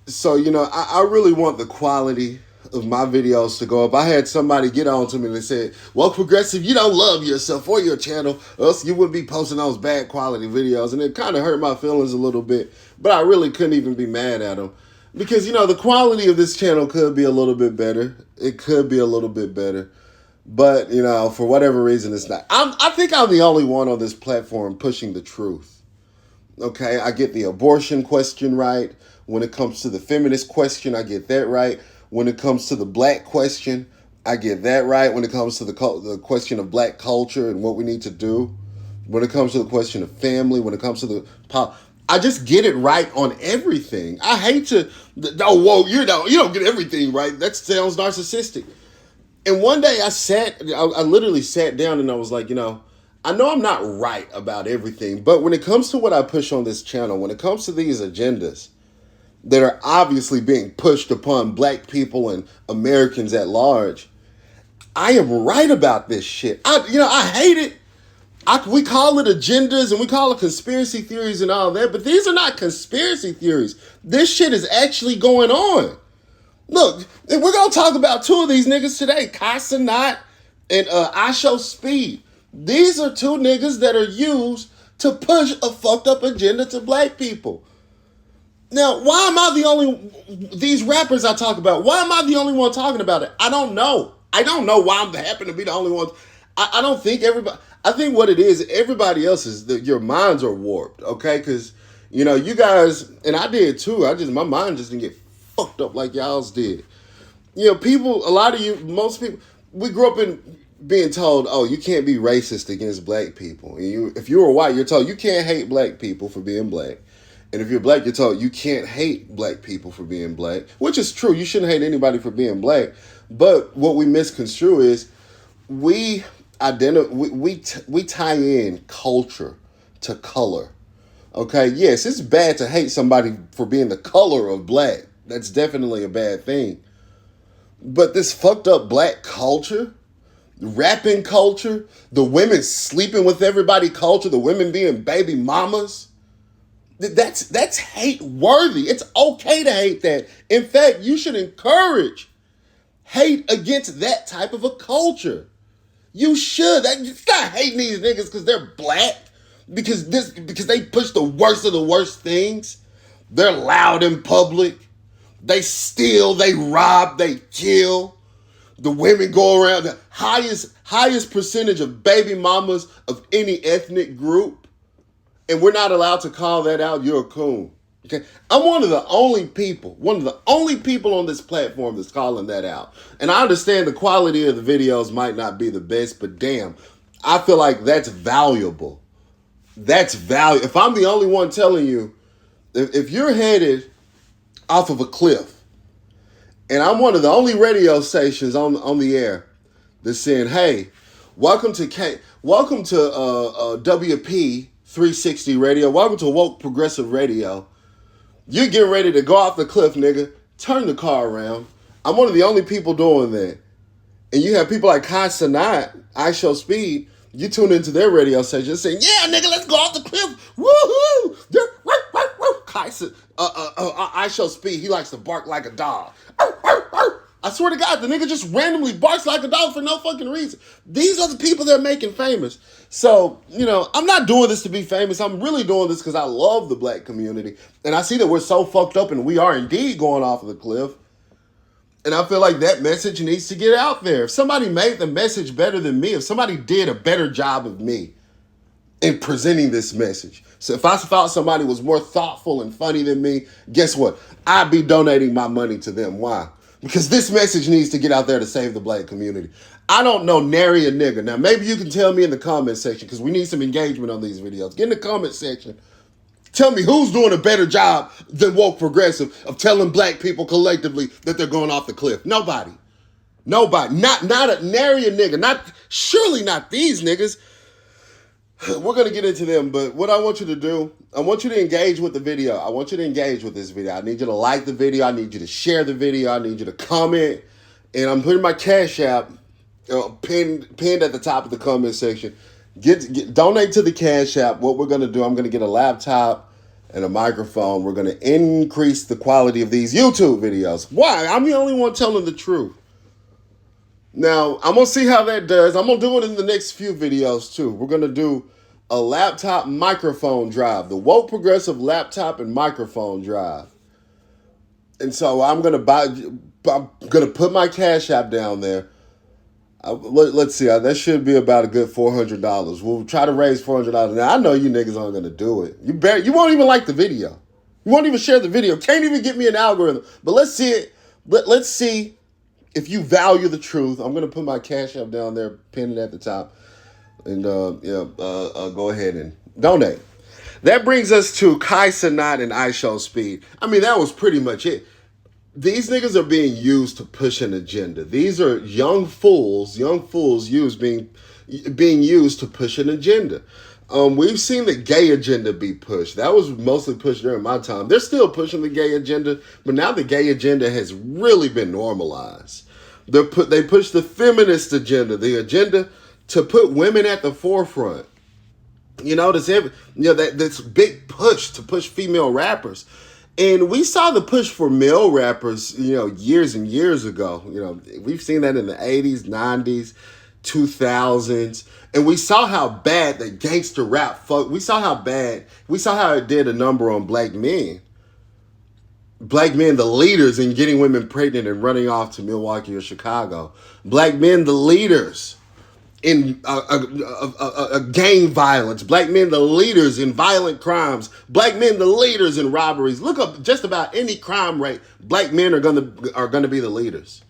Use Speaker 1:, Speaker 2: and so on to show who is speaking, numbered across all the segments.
Speaker 1: So, I really want the quality of my videos to go up. I had somebody get on to me and they said, well, Progressive, you don't love yourself or your channel, or else you wouldn't be posting those bad quality videos. And it kind of hurt my feelings a little bit, but I really couldn't even be mad at them. Because, the quality of this channel could be a little bit better. It could be a little bit better. But, for whatever reason, it's not. I think I'm the only one on this platform pushing the truth. Okay, I get the abortion question right. When it comes to the feminist question, I get that right. When it comes to the black question, I get that right. When it comes to the question of black culture and what we need to do. When it comes to the question of family, when it comes to I just get it right on everything. I hate to, you don't get everything right. That sounds narcissistic. And one day I literally sat down and I was like, I know I'm not right about everything, but when it comes to what I push on this channel, when it comes to these agendas that are obviously being pushed upon black people and Americans at large, I am right about this shit. I hate it. We call it agendas and we call it conspiracy theories and all that, but these are not conspiracy theories. This shit is actually going on. Look, we're going to talk about two of these niggas today, Cenat and IShowSpeed. These are two niggas that are used to push a fucked up agenda to black people. Now, why am I these rappers I talk about, why am I the only one talking about it? I don't know. I don't know why I'm happen to be the only one. I don't think I think what it is, everybody else is that your minds are warped, okay? Because, you guys, and I did too, my mind just didn't get fucked up like y'all's did. People, a lot of you, most people, we grew up in being told, oh, you can't be racist against black people. And if you were white, you're told you can't hate black people for being black. And if you're black, you're told you can't hate black people for being black, which is true. You shouldn't hate anybody for being black. But what we misconstrue is we tie in culture to color. Okay, yes, it's bad to hate somebody for being the color of black. That's definitely a bad thing. But this fucked up black culture, rapping culture, the women sleeping with everybody culture, the women being baby mamas, that's hate worthy. It's okay to hate that. In fact, you should encourage hate against that type of a culture. You should. Stop hating these niggas because they're black, because they push the worst of the worst things. They're loud in public. They steal, they rob, they kill. The women go around the highest percentage of baby mamas of any ethnic group. And we're not allowed to call that out. You're a coon. Okay? I'm one of the only people on this platform that's calling that out. And I understand the quality of the videos might not be the best, but damn, I feel like that's valuable. That's value. If I'm the only one telling you, if you're headed off of a cliff, and I'm one of the only radio stations on the air that's saying, hey, welcome to WP 360 radio, welcome to Woke Progressive Radio. You're getting ready to go off the cliff, nigga. Turn the car around. I'm one of the only people doing that. And you have people like Cenat, IShowSpeed, you tune into their radio station saying, yeah, nigga, let's go off the cliff. Woohoo! IShowSpeed, he likes to bark like a dog. I swear to God, the nigga just randomly barks like a dog for no fucking reason. These are the people they're making famous. So, I'm not doing this to be famous. I'm really doing this because I love the black community. And I see that we're so fucked up and we are indeed going off of the cliff. And I feel like that message needs to get out there. If somebody made the message better than me, if somebody did a better job of me in presenting this message. So if I thought somebody was more thoughtful and funny than me, guess what? I'd be donating my money to them. Why? Because this message needs to get out there to save the black community. I don't know nary a nigga. Now, maybe you can tell me in the comment section, because we need some engagement on these videos. Get in the comment section. Tell me who's doing a better job than Woke Progressive of telling black people collectively that they're going off the cliff. Nobody. Not nary a nigga. Surely not these niggas. We're going to get into them, but what I want you to do, I want you to engage with the video. I want you to engage with this video. I need you to like the video. I need you to share the video. I need you to comment. And I'm putting my Cash App pinned at the top of the comment section. Donate to the Cash App. What we're going to do, I'm going to get a laptop. and a microphone, we're going to increase the quality of these YouTube videos. Why? I'm the only one telling the truth. Now, I'm going to see how that does. I'm going to do it in the next few videos, too. We're going to do a laptop microphone drive, the Woke Progressive laptop and microphone drive. And so I'm going to put my Cash App down there. Let's see. That should be about a good $400. We'll try to raise $400. Now, I know you niggas aren't going to do it. You won't even like the video. You won't even share the video. Can't even get me an algorithm. But let's see it. Let's see if you value the truth. I'm going to put my Cash App down there, pin it at the top. And go ahead and donate. That brings us to Cenat and IShowSpeed. I mean, that was pretty much it. These niggas are being used to push an agenda. These are young fools being used to push an agenda. We've seen the gay agenda be pushed. That was mostly pushed during my time. They're still pushing the gay agenda, but now the gay agenda has really been normalized. They push the feminist agenda, the agenda to put women at the forefront. This big push to push female rappers. And we saw the push for male rappers, years and years ago. We've seen that in the 80s, 90s, 2000s. And we saw how bad the gangster rap, we saw how it did a number on black men. Black men, the leaders in getting women pregnant and running off to Milwaukee or Chicago. Black men, the leaders in gang violence. Black men, the leaders in violent crimes. Black men, the leaders in robberies. Look up just about any crime rate. Black men are gonna be the leaders.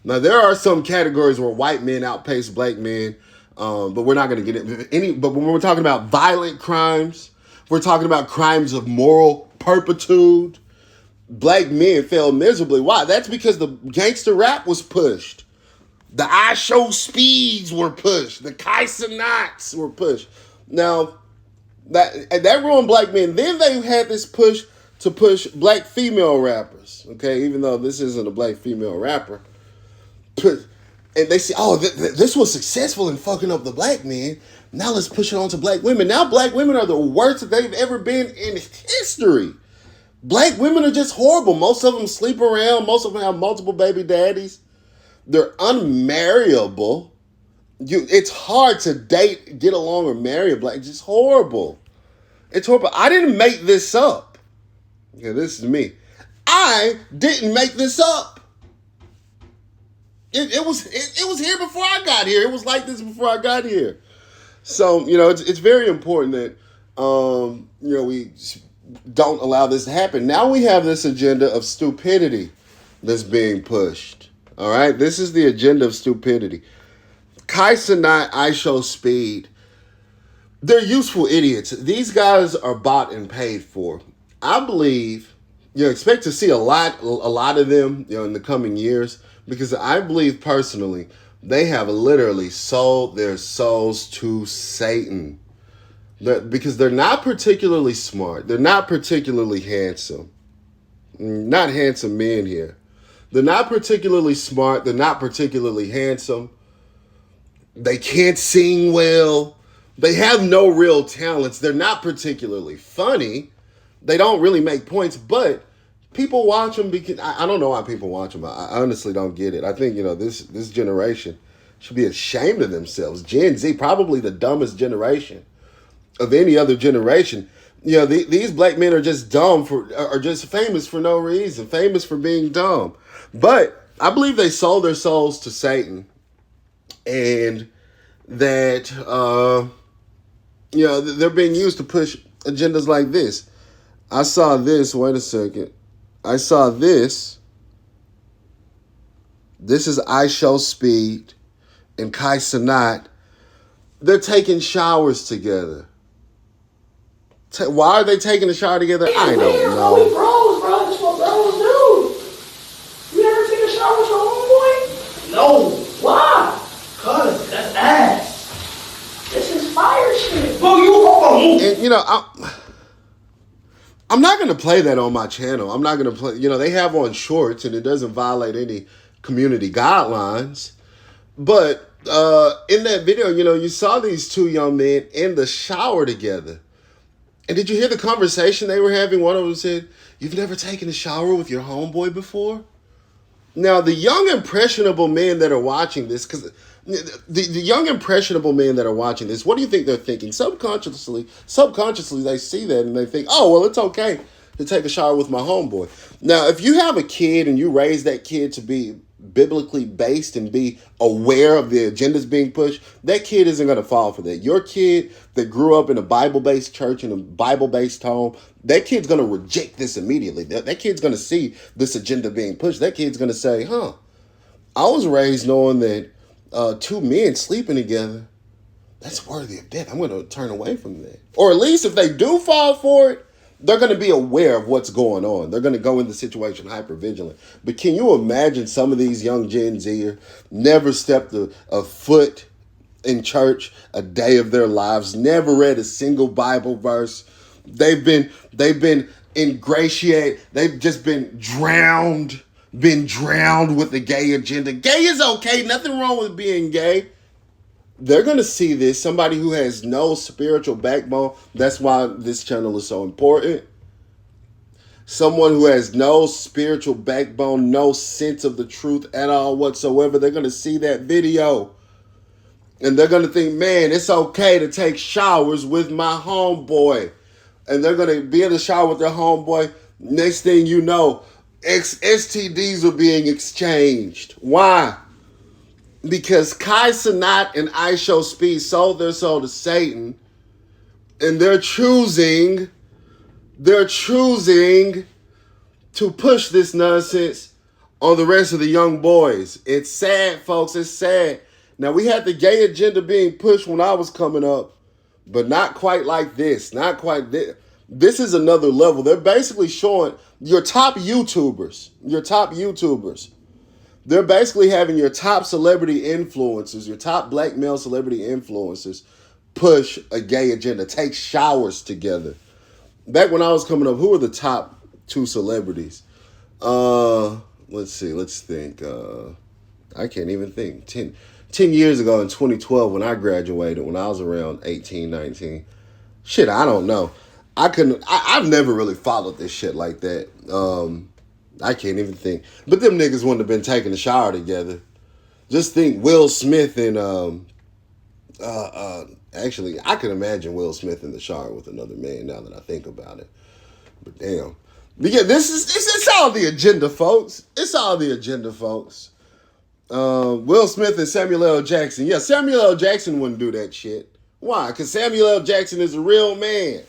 Speaker 1: Now there are some categories where white men outpace black men, but we're not gonna get into any. But when we're talking about violent crimes, we're talking about crimes of moral turpitude. Black men fail miserably. Why? That's because the gangster rap was pushed. The IShowSpeeds were pushed. The Cenats were pushed. Now, that ruined black men. Then they had this push to push black female rappers. Okay, even though this isn't a black female rapper. And they say, this was successful in fucking up the black men. Now let's push it on to black women. Now black women are the worst that they've ever been in history. Black women are just horrible. Most of them sleep around. Most of them have multiple baby daddies. They're unmarriable. It's hard to date, get along, or marry a black. It's just horrible. It's horrible. I didn't make this up. Yeah, this is me. I didn't make this up. It was here before I got here. It was like this before I got here. So it's very important that we don't allow this to happen. Now we have this agenda of stupidity that's being pushed. All right, this is the agenda of stupidity. Cenat, IShowSpeed, they're useful idiots. These guys are bought and paid for. I believe expect to see a lot of them in the coming years, because I believe personally they have literally sold their souls to Satan. Because they're not particularly smart. They're not particularly handsome. Not handsome men here. They're not particularly smart. They're not particularly handsome. They can't sing well. They have no real talents. They're not particularly funny. They don't really make points, but people watch them because I don't know why people watch them. I honestly don't get it. I think, this generation should be ashamed of themselves. Gen Z, probably the dumbest generation of any other generation. These black men are just are just famous for no reason, famous for being dumb. But I believe they sold their souls to Satan, and that they're being used to push agendas like this. I saw this. Wait a second. I saw this. This is IShowSpeed and Cenat. They're taking showers together. Why are they taking a shower together? I don't know.
Speaker 2: We bros, bro. That's what bros do. You ever take a shower with your homeboy? No. Why? Cause that's ass. This is fire shit. Bro,
Speaker 1: And I'm not gonna play that on my channel. I'm not gonna play. They have on shorts, and it doesn't violate any community guidelines. But in that video, you saw these two young men in the shower together. And did you hear the conversation they were having? One of them said, "You've never taken a shower with your homeboy before?" Now, the young impressionable men that are watching this, because the young impressionable men that are watching this, what do you think they're thinking? Subconsciously, they see that and they think, "Oh, well, it's okay to take a shower with my homeboy." Now, if you have a kid and you raise that kid to be biblically based and be aware of the agendas being pushed, that kid isn't going to fall for that. Your kid that grew up in a Bible-based church, in a Bible-based home, that kid's going to reject this immediately. That kid's going to see this agenda being pushed. That kid's going to say, I was raised knowing that two men sleeping together, that's worthy of death. I'm going to turn away from that. Or at least if they do fall for it, they're going to be aware of what's going on. They're going to go in the situation hyper-vigilant. But can you imagine some of these young Gen Zers never stepped a foot in church a day of their lives, never read a single Bible verse. They've been ingratiated. They've just been drowned with the gay agenda. Gay is okay. Nothing wrong with being gay. They're going to see this. Somebody who has no spiritual backbone. That's why this channel is so important. Someone who has no spiritual backbone, no sense of the truth at all whatsoever. They're going to see that video. And they're going to think, man, it's okay to take showers with my homeboy. And they're going to be in the shower with their homeboy. Next thing you know, STDs are being exchanged. Why? Because Cenat and IShowSpeed sold their soul to Satan, and they're choosing to push this nonsense on the rest of the young boys. It's sad, folks. It's sad. Now, we had the gay agenda being pushed when I was coming up, but not quite like this. Not quite this. This is another level. They're basically showing your top YouTubers. They're basically having your top celebrity influencers, your top black male celebrity influencers push a gay agenda, take showers together. Back when I was coming up, who were the top two celebrities? Let's see. Let's think. I can't even think. 10 years ago in 2012 when I graduated, when I was around 18, 19. Shit, I don't know. I've never really followed this shit like that. I can't even think. But them niggas wouldn't have been taking a shower together. Just think Will Smith and actually I can imagine Will Smith in the shower with another man now that I think about it. But damn. But yeah, it's all the agenda, folks. It's all the agenda, folks. Will Smith and Samuel L. Jackson. Yeah, Samuel L. Jackson wouldn't do that shit. Why? Because Samuel L. Jackson is a real man.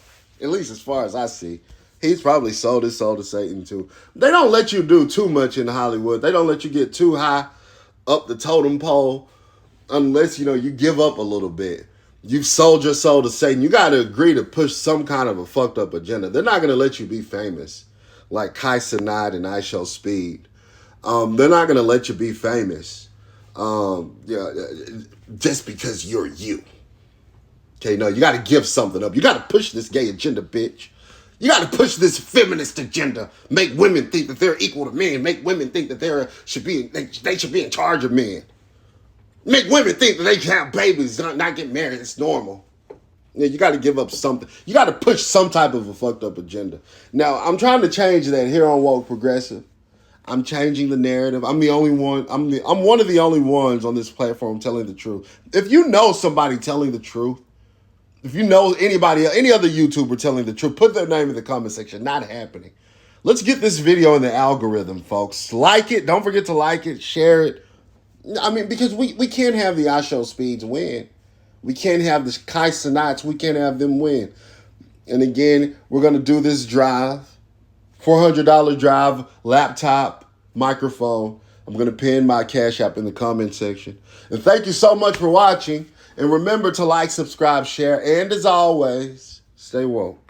Speaker 1: At least as far as I see. He's probably sold his soul to Satan too. They don't let you do too much in Hollywood. They don't let you get too high up the totem pole unless, you give up a little bit. You've sold your soul to Satan. You got to agree to push some kind of a fucked up agenda. They're not going to let you be famous like Cenat and IShowSpeed. They're not going to let you be famous just because you're you. Okay, no, you got to give something up. You got to push this gay agenda, bitch. You got to push this feminist agenda. Make women think that they're equal to men. Make women think that they should be in charge of men. Make women think that they can have babies, not get married. It's normal. Yeah, you got to give up something. You got to push some type of a fucked up agenda. Now, I'm trying to change that here on Woke Progressive. I'm changing the narrative. I'm the only one. I'm one of the only ones on this platform telling the truth. If you know somebody telling the truth, if you know anybody, any other YouTuber telling the truth, put their name in the comment section. Not happening. Let's get this video in the algorithm, folks. Like it. Don't forget to like it. Share it. I mean, because we can't have the IShowSpeeds win. We can't have the Cenats. We can't have them win. And again, we're going to do this drive. $400 drive, laptop, microphone. I'm going to pin my Cash App in the comment section. And thank you so much for watching. And remember to like, subscribe, share, and as always, stay woke.